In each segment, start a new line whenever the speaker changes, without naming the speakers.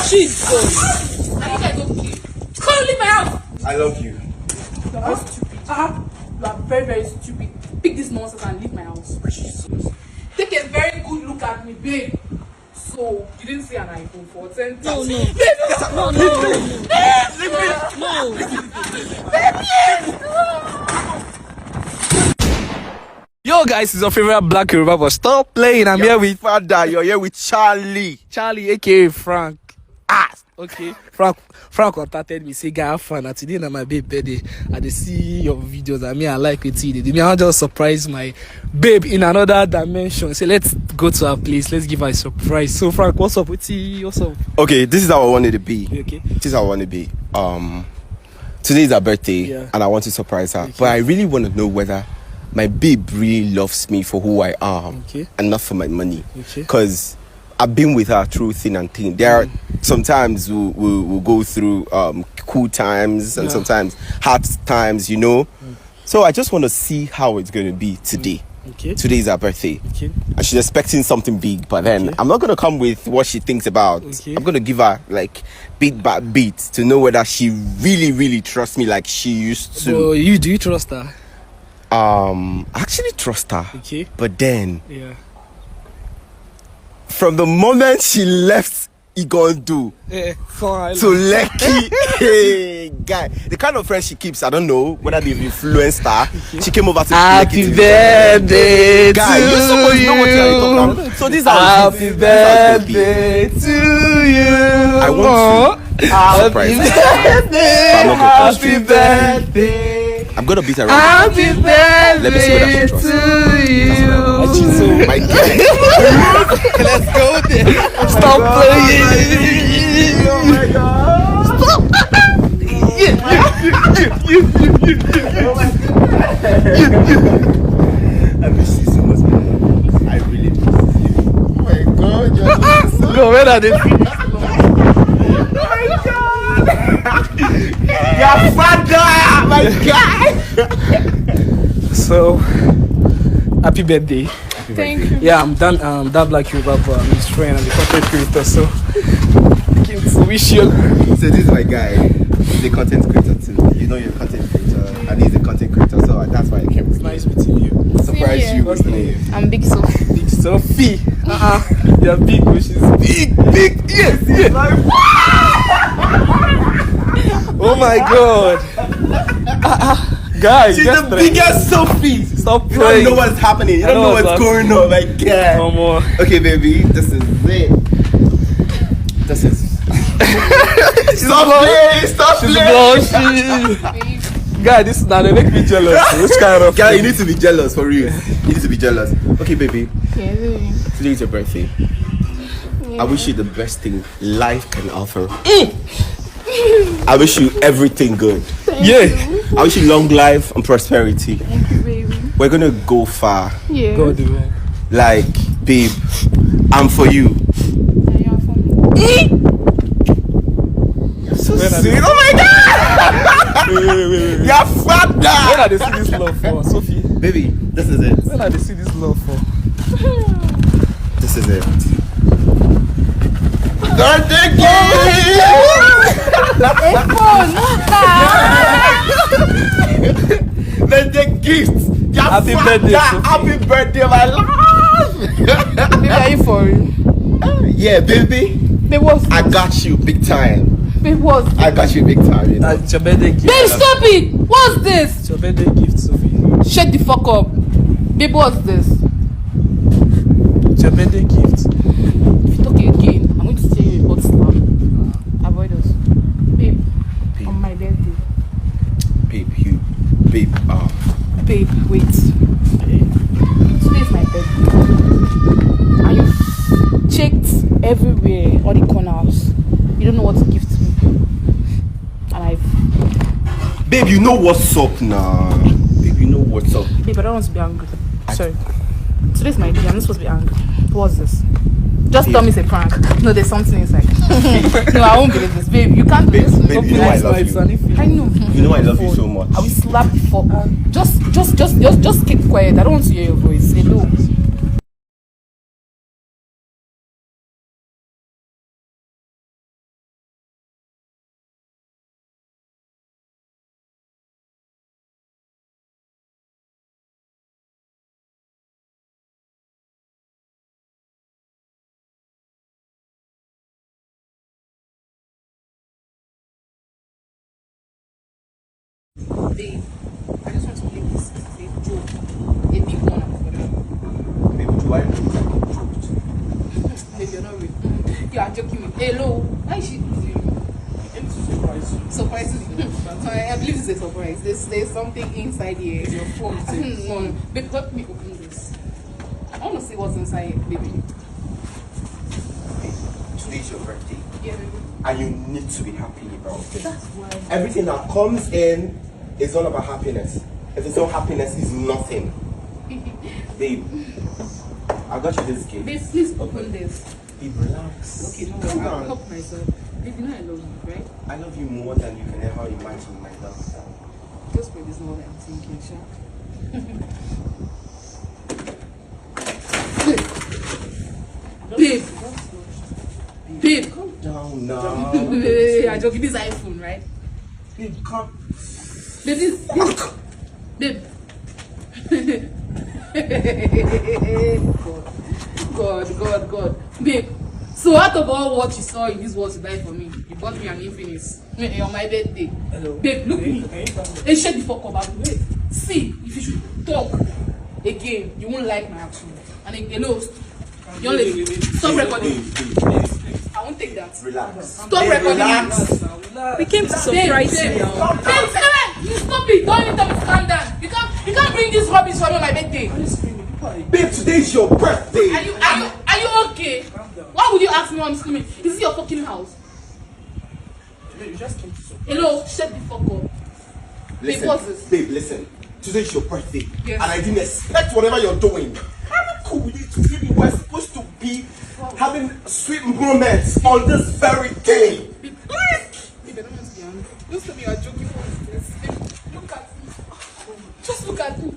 Jesus. I think I don't care. Come leave my house.
I love you.
You are stupid. You are very, very stupid. Pick this nonsense and leave my house. Jesus. Take a very good look at me, babe. So, you didn't see an iPhone 14?
No.
Yo guys, it's your favorite Black Yoruba, but stop playing. I'm here with
Father. You're here with Charlie.
aka Frank. Okay. Frank contacted me, say, "Guy, have fun. And today na my babe birthday. I dey see your videos. I like it. Me, I just surprise my babe in another dimension. Say, let's go to her place. Let's give her a surprise. So, Frank, what's up? What's up?
Okay, this is how I wanted to be.
Okay.
This is how I want to be. Today is her birthday, and I want to surprise her. Okay. But I really want to know whether my babe really loves me for who I am, and not for my money. Because I've been with her through thin and thin. There are sometimes we'll go through cool times and sometimes hard times, So I just want to see how it's going to be today. Today is her birthday. And she's expecting something big, but then I'm not going to come with what she thinks about. I'm going to give her like beat by beat to know whether she really, really trusts me like she used to.
So do you trust her?
I actually trust her. But then from the moment she left Igondo to Lekki, hey, guy, the kind of friend she keeps, I don't know whether they've influenced her. She came over to
Happy birthday,
guy. You're supposed to know what you're talking about. So this is
happy birthday to you.
I want to surprise her.
Happy birthday.
I'm gonna beat her around.
Happy birthday
Let me see whether she trusts
to you.
Oh my God.
Let's go there. Stop playing.
Oh my God.
Stop.
I miss you so much, man. I really miss you. Oh my God. You're so
Go, where are they?
Oh my God. Your father, my God.
So, happy birthday.
Thank you.
Yeah, I'm that Black Yoruba, but I'm his friend and the content creator, so I came to wish you.
So this is my guy. He's a content creator too. You know you're a content creator, and he's a content creator, so that's why I came.
It's nice meeting you.
Surprise you. What's the name?
I'm Big Sophie.
Big Sophie. You're big, but she's big. Yes. Oh my God. Guys,
she's the biggest Sophie.
Stop
You
playing.
don't know what's happening. You don't know what's going on. My God.
No more.
Okay, baby. This is it. This is. Stop playing.
Guy, this now they make me jealous. Which kind of
guy? You need to be jealous for real. You need to be jealous. Okay, baby. Today is your birthday. I wish you the best thing life can offer. I wish you everything good. I wish you long life and prosperity.
Thank you, baby.
We're gonna go far.
Yeah.
Go do it.
Like, babe, I'm for you.
And you are for me.
So sweet. Oh my God!
Wait.
Your father!
When are they see this love for, Sophie?
Baby, this is it.
When are they see this love for?
This is it. Birthday gift! Birthday gift!
Happy birthday, Sophie.
Happy birthday, my love!
Baby, are you for real?
Yeah, baby.
Babe, what's
I got you big time.
Babe, what's
I got you big time, you know.
It's your birthday gift.
Babe, stop it! What's this?
It's your birthday gift, Sophie.
Shut the fuck up. Babe, what's this?
It's your birthday gift.
If you talk again, I'm going to say you a hot slap. Avoid us. Babe, on my birthday.
Babe,
Babe, wait. Today is my birthday. And you've checked everywhere, all the corners. You don't know what to gift me. And I've...
babe, you know what's up now. Babe, you know what's up.
Babe, I don't want to be angry. Sorry. Today's my day. I'm not supposed to be angry. What's this? Just tell me it's a prank. No, there's something inside. No, I won't believe this. Babe, you can't do this.
Babe, you know I love you.
I know.
You know I love you so much.
I will slap the fuck. Just keep quiet. I don't want to hear your voice. Hello. Babe, I just want to make this a joke. A big one for them.
Maybe do I look like a joke?
Maybe you're not real. You are joking me. Hello. Why is she surprising you? I believe it's a surprise. There's something inside here.
It's your phone.
Baby, help me open this. I want to see what's inside here, baby.
Today's your birthday.
Yeah, baby.
And you need to be happy about it.
That's why.
Everything that comes in is all about happiness. If it's not happiness, it's nothing. Babe, I got you this gift.
Babe, please open this.
Babe, relax.
Okay, no,
Calm
I'll
down.
help myself. Babe, you know I love you, right?
I love you more than you can ever imagine, my love.
Just for this more I'm thinking, Sha. Babe. Babe.
Calm down now.
I joke, this iPhone, right?
Babe, come.
Babe, this. Babe. God. Babe. So out of all what you saw in this world to buy for me, you bought me an Infinix on my birthday.
Hello.
Babe, look me. Hey, shut the fuck up. Wait. See, if you should talk again, you won't like my action. And you know, stop recording. I won't take that.
Relax.
Stop recording.
Relax.
We came to surprise you.
You stop it. Don't let them stand down. You can't bring this rubbish for me on my birthday.
Babe, today's your birthday.
Are you okay? Why would you ask me why I'm screaming? Is it your fucking house?
You just came to surprise.
Hello, shut the fuck up.
Listen,
Babe, what's this?
Babe, listen. Today's your birthday.
Yes.
And I didn't expect whatever you're doing. I'm not cool with it to feel we're supposed to be having sweet moments on this very day.
Babe, I don't want to be angry. Don't tell me you're joking for this. Look at me. Just look at me.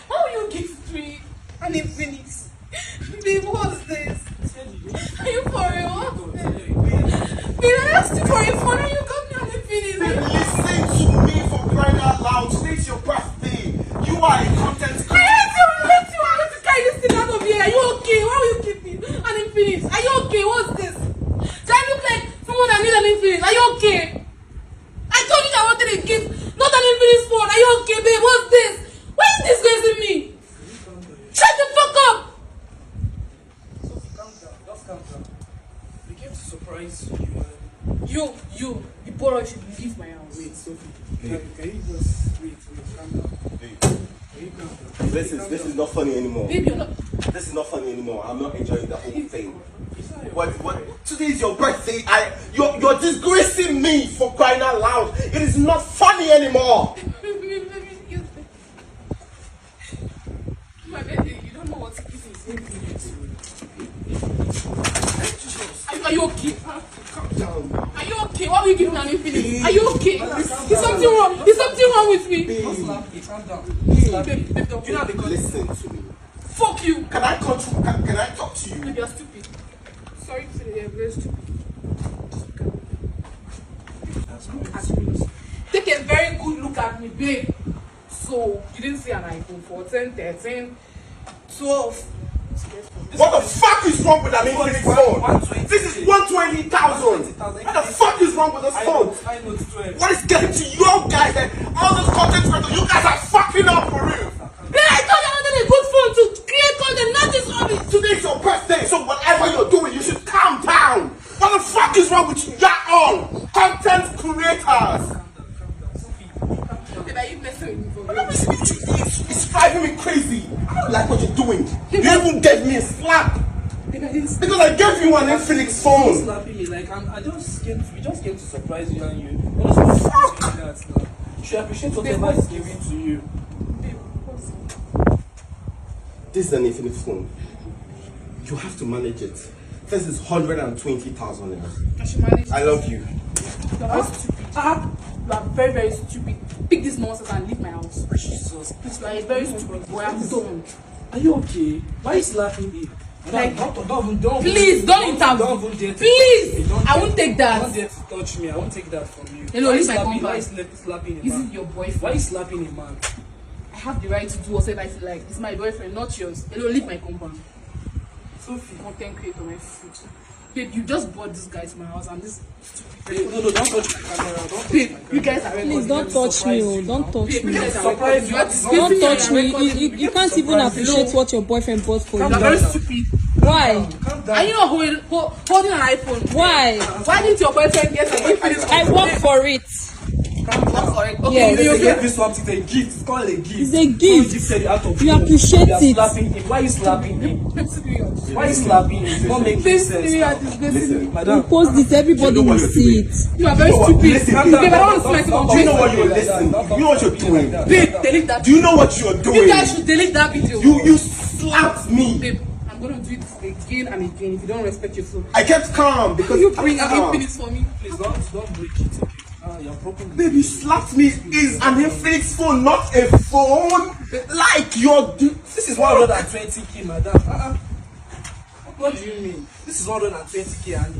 How will you gift me an Infinix? Babe, what's this? Are you for real? What's this? Babe, I asked you for a phone and you got me an Infinix.
Babe, listen to me for crying out loud. Today's your birthday. You are a content
I hate you. I want to carry this thing out of here. Are you okay? Why will you keep me an Infinix? Are you okay? What's this? Do I look like someone that needs an Infinix? Are you okay? I told you I wanted a gift, not an Infinix phone. Are you okay, babe? What's this? Why is this disgracing me? Shut the fuck up!
Sophie, calm down. Just calm down. We came to surprise you.
You, the boy should leave my house.
Wait, Sophie. Can you just wait? Calm down. Can you calm down?
This is not funny anymore.
Babe, you're not.
This is not funny anymore. I'm not enjoying the whole thing.
It's not your
What? Today is your birthday. You're disgracing me for crying out loud. It is not funny anymore.
My baby, you don't know what it is. Are you okay?
Calm down now.
Are you okay? Why will you give me an Infinix? Are you okay? Is something wrong? Is something wrong with me?
Don't slap me. Calm down.
Babe, don't.
You know the
Listen to me.
Fuck you.
Can I talk to you?
Babe, you're stupid. Sorry to say you're very stupid. Take a very good look at me, babe. So, you didn't see an iPhone 14, 13, 12.
What the fuck is wrong with an Infinix phone? This is 120,000. What the fuck is wrong with this phone?
I know it's 12.
What is getting to you guys and all this content creators? You guys are fucking up for real.
Babe, I thought I wanted a good phone to create content, not this rubbish.
Today's your birthday, so whatever you're doing, you should calm down. What the fuck is wrong with you? You're all content creators.
Babe, are you messing with me for real?
It's driving me crazy. I don't like what you're doing. You even gave me a slap
Babe, I didn't
because I gave you an Infinix phone.
Slapping me like we just came to surprise you and you. What the fuck? That now. You should appreciate whatever is given to you.
Babe, what's it?
This is an Infinix phone. You have to manage it. This is 120,000 naira.
I should manage it.
I love you.
You're very stupid. You are very, very stupid. Pick this nonsense and leave my house.
Jesus.
Please, you are a very stupid boy. I'm done.
Are you okay? Why are you slapping me?
Like,
don't
please, don't intervene.
Don't dare to
Please,
touch me. Don't
I won't take that.
Don't dare to touch me. I won't take that from you.
Hello,
Why
leave my
slapping?
compound.
Why is slapping a
Is
man?
it your boyfriend?
Why are you slapping a man?
I have the right to do whatever I feel like. It's my boyfriend, not yours. Hello, leave my compound.
Sophie.
Content creator, my foot. Babe, you just brought this guy to my house and this
No, don't touch my camera. Don't touch
babe,
my camera.
you guys are
Please don't touch me, oh, don't touch
babe,
me.
you guys are
Surprise
you are
you.
Don't touch me. You can't even appreciate what your boyfriend bought for
You are
you.
very stupid.
Why?
Calm down.
Are you not holding an iPhone?
Why?
Why didn't your boyfriend get an iPhone?
I work for it.
Okay,
Yes.
you
Get this one. It's a gift. It's called a gift.
It's a gift.
Gifted out of
You
love.
appreciate
You are
it.
slapping him. Why are you slapping him? Why are you slapping him? It won't make
This
sense.
you are disgracing me.
You
Madam.
post this, everybody
You know
will
what you're
see
doing.
it.
You are very stupid.
Listen,
Babe, I don't want to smell
Do you know what you're
it.
listening? You know what you're doing?
Babe, delete that.
Do you know what you're doing?
You guys should delete that video.
You slapped me.
Babe, I'm gonna do it again and again if you don't respect yourself.
I kept calm because
Can you bring an
calm.
infinite for me?
Please don't break it. You're broken.
Baby, you slapped me. Is an Infinix phone, not a phone. Like you're.
This is 120k, madam. What do you mean? This is 120k and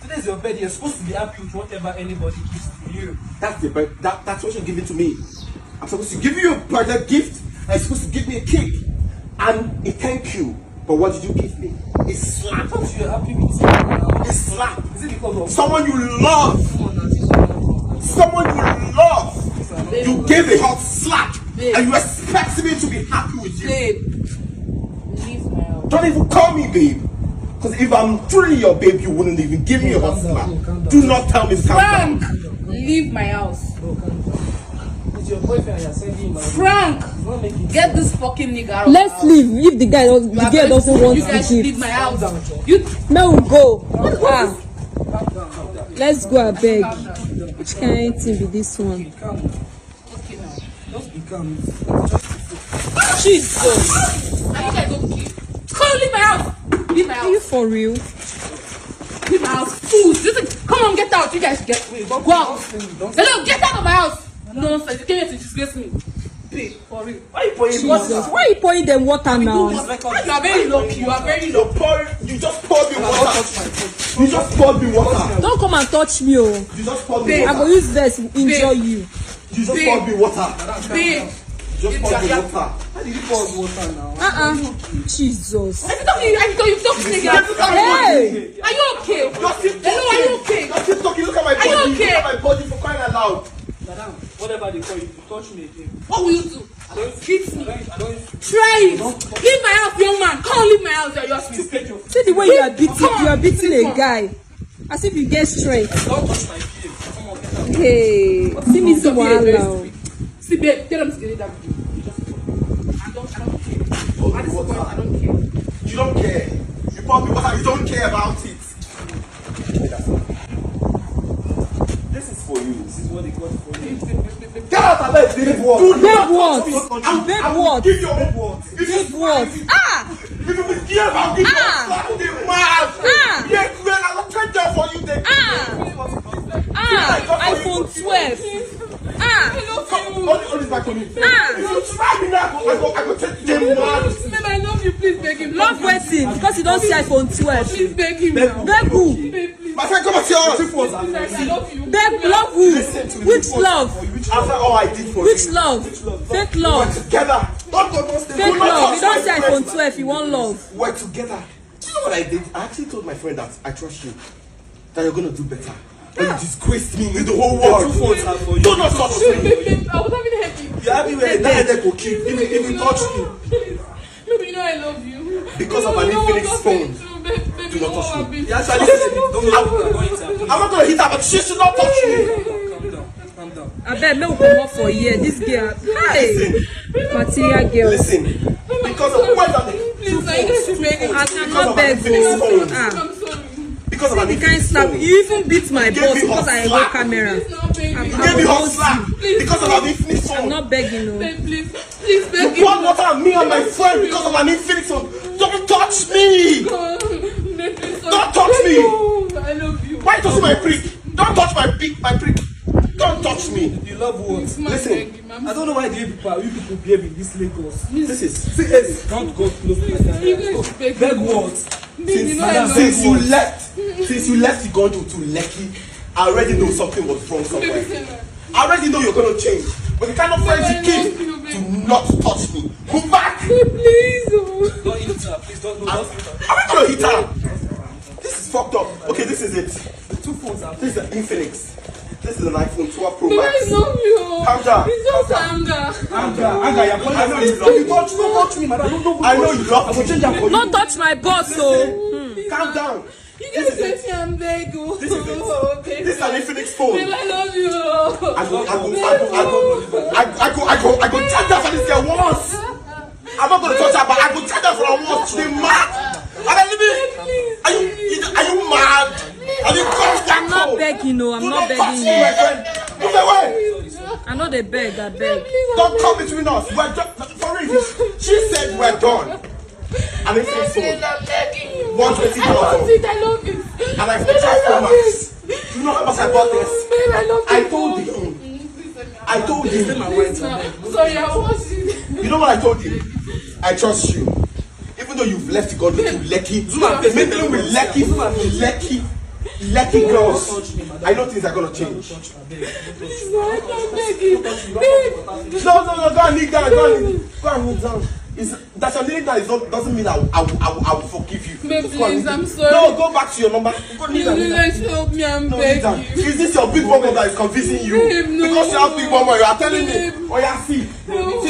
today's your birthday. You're supposed to be happy with whatever anybody gives to you.
That's what you're giving to me. I'm supposed to give you a birthday gift. And you're supposed to give me a cake and a thank you. But what did you give me? A slap.
Because you're happy with it.
A slap.
Is it because of
Someone you love. Someone you love. You gave a hot slap.
Babe.
And you expect me to be happy with you.
Babe, leave my house.
Don't even call me babe. Because if I'm truly your babe, you wouldn't even give me a hot slap.
calm down.
Do not tell me to calm
Frank,
down.
leave my house.
It's your boyfriend. You're sending him.
Frank,
It's not making
get this fucking nigga out of my
Let's
house.
leave. If the girl doesn't want
You
the
guys should leave
gift,
my house. You
may we go. Ah, let's go. I beg. Which kind of thing be this one?
calm down.
okay now.
Just be calm.
Jesus,
Are you guys okay? Come on, leave my house. Leave my
are you
house.
for real?
Leave my house. Fools. Come on, get out. You guys get go out. Hello, get out of my house. Nonsense. You came here to disgrace me. Babe, for real.
Why are you pouring
Jesus, why are you pouring them water now?
You are very lucky. You are very lucky.
You just poured me water. You just poured me water.
Don't come and touch me, oh.
You just poured me
Babe.
I go
water.
use this injure you.
You just
Babe.
poured me water.
Babe.
You just poured me water.
Why did you pour water now?
Jesus.
I thought you talk to nigga.
Hey,
Are you okay? Hello, are you okay?
You're still talking. Look at my body.
Are you okay?
Look at my body for crying out loud.
Madam, whatever they call you, you touch me again.
What will you do?
I don't
Treat me.
I don't
Try it. Leave my house, young man. Come on, leave my house. You're stupid.
see the way you are beating a guy. As if you get strength.
don't touch my face. Come on, get out.
Hey, see me see wahala.
See, babe, tell them to delete that video. You just I don't care. At this point, I don't care.
You don't care. You poured me water. You don't care about it. This is for you.
This is what they call it for you.
Get out of bed. Babe what?
Babe what? Babe what?
Give your own what?
Babe what? Ah!
If you will care about this, slap the mouth. Yes, man, I'll take that for you.
iPhone 12.
All this back on you. If you try me now, I go take them mad.
Babe, I love you. Please beg him.
Love waiting because you don't see iPhone 12.
Please beg him now.
Beg who?
Babe, please.
My friend, come and see us.
Please, I love you.
Beg love who? Which love?
After all I did for
Which
you.
love? Fake
We're
love.
together.
Fake love. You don't see iPhone 12. You want love.
We're together. Do you know what I did? I actually told my friend that I trust you. That you're gonna do better. But you disgraced me with the whole world.
Two phones are for you.
Do not touch me.
Babe, I was having happy.
You're happy with
That headache will keep. If you touch me.
Babe, you know I love you.
Because of an Infinix phone.
Babe,
Do not touch me.
You actually said it. Don't go into
I'm not gonna hit her, but she should not touch me.
Calm down. Calm down.
I bet me will come up for a year. This girl. Hey, material girl.
Listen, because of what I'm
Please, I just beg him.
I cannot beg for. Ah,
I'm sorry.
because of an
you can't
Infinix
slap.
phone.
You even beat my
gave
boss
me
because
hot
I have
slap.
no camera.
Please, no, baby.
I'm
You gave me hot
not
slap
Please.
because of an Infinix
I'm
phone.
not begging no.
Babe, please beg
You
him.
poured water on me and my friend because of an Infinix phone. Don't touch me.
Don't
touch me.
I love you.
Why touch my prick? Don't touch my prick. Don't touch me.
You love what?
Listen,
I don't know why you people behave in this Lagos.
this is
Don't go close to that. Beg what?
since you left you gone to Lekki, I already know something was wrong somewhere. I already know you're gonna change. But the kind of friends you keep, do not touch me. Move back.
Please.
Don't hit her. Please don't hit her.
I'm not gonna hit her. This fucked up. Okay, this is it. The two phones are. This is an Infinix. This is an iPhone 12 Pro
Baby,
Max.
I love you.
Calm down.
It's just anger.
Anger, I know you love me. Don't touch me, madam. I know you love me.
Don't touch my boss, so.
Calm down.
You guys say I'm begging.
This is it. This is an Infinix phone.
Baby, I love you.
I go check that for this girl once. I'm not gonna touch her, but I go check that for her once. She's mad. Are you mad? Are you
I'm not begging, no. I'm not begging you.
Move away.
I know they beg, I beg.
Don't come between us. We're just for real. She said we're done. And if it's so,
I'm begging you.
120,000.
I love it. I love it.
And I think I promise. You know how much I bought this?
Babe, I love
I
it.
told you. I told you.
Sorry, I was.
You know what I told you? I trust you. Even though you've left God to Lekki, mingling with Lekki girls, I know things are gonna change.
Please, no, I'm begging. Babe.
No, go and kneel down. Go and kneel down. That you're kneeling down doesn't mean I will forgive you.
Babe, please, I'm sorry.
No, go back to your number. Go kneel down.
Please, help me, I'm begging.
Is this your big mama that is convincing you?
Babe, no.
Because you have big mama, you are telling me. Oh yeah, see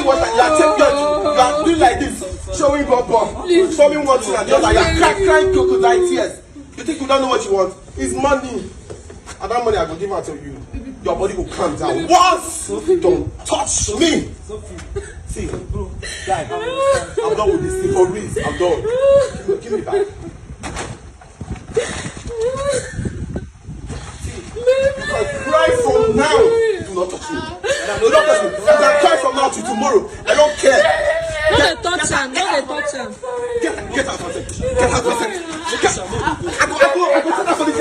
what you are doing like this, showing Bobo, showing one thing and the other. You are crying crocodile tears. You think you don't know what you want? It's money. And that money I will give out to you. Your body will calm down. Once don't touch me. See, guy, I'm done with this thing for real. I'm done. Give me back. You can cry from now. Do not touch me. Do not touch me. You can cry from now to tomorrow. I don't care.
No, they touch him. No, they touch him.
Get out of it. Get out of it. I go to that for the